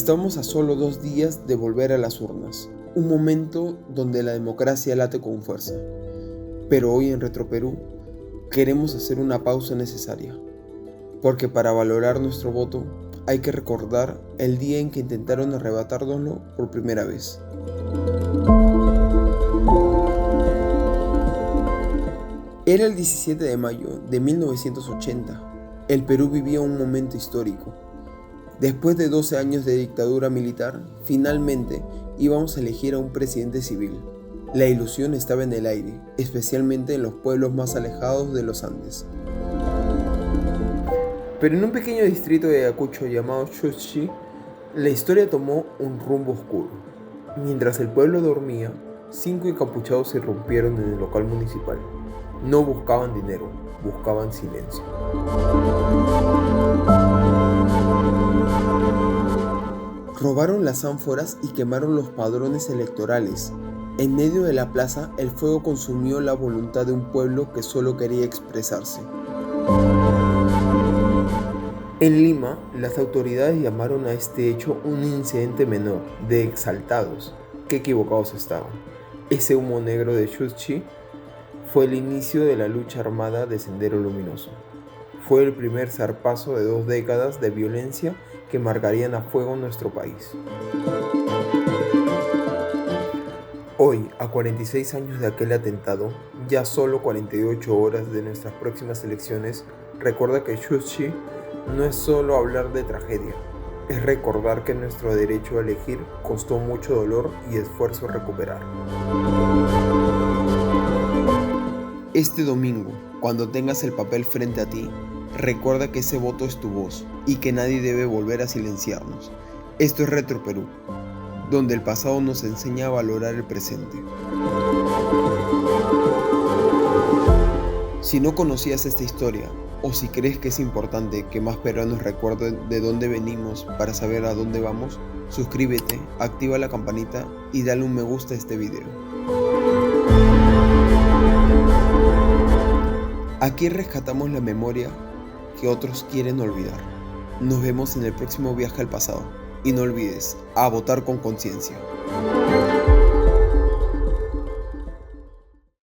Estamos a solo 2 días de volver a las urnas, un momento donde la democracia late con fuerza. Pero hoy en Retroperú queremos hacer una pausa necesaria, porque para valorar nuestro voto hay que recordar el día en que intentaron arrebatárnoslo por primera vez. Era el 17 de mayo de 1980. El Perú vivía un momento histórico. Después de 12 años de dictadura militar, finalmente íbamos a elegir a un presidente civil. La ilusión estaba en el aire, especialmente en los pueblos más alejados de los Andes. Pero en un pequeño distrito de Ayacucho llamado Chuchi, la historia tomó un rumbo oscuro. Mientras el pueblo dormía, 5 encapuchados irrumpieron en el local municipal. No buscaban dinero, buscaban silencio. Robaron las ánforas y quemaron los padrones electorales. En medio de la plaza, el fuego consumió la voluntad de un pueblo que solo quería expresarse. En Lima, las autoridades llamaron a este hecho un incidente menor, de exaltados. Qué equivocados estaban. Ese humo negro de Chuchi fue el inicio de la lucha armada de Sendero Luminoso. Fue el primer zarpazo de 2 décadas de violencia que marcarían a fuego nuestro país. Hoy, a 46 años de aquel atentado, ya solo 48 horas de nuestras próximas elecciones, recuerda que Chuchi no es solo hablar de tragedia, es recordar que nuestro derecho a elegir costó mucho dolor y esfuerzo recuperar. Este domingo, cuando tengas el papel frente a ti, recuerda que ese voto es tu voz y que nadie debe volver a silenciarnos. Esto es Retroperú, donde el pasado nos enseña a valorar el presente. Si no conocías esta historia, o si crees que es importante que más peruanos recuerden de dónde venimos para saber a dónde vamos, suscríbete, activa la campanita y dale un me gusta a este video. Aquí rescatamos la memoria que otros quieren olvidar. Nos vemos en el próximo viaje al pasado. Y no olvides, a votar con conciencia.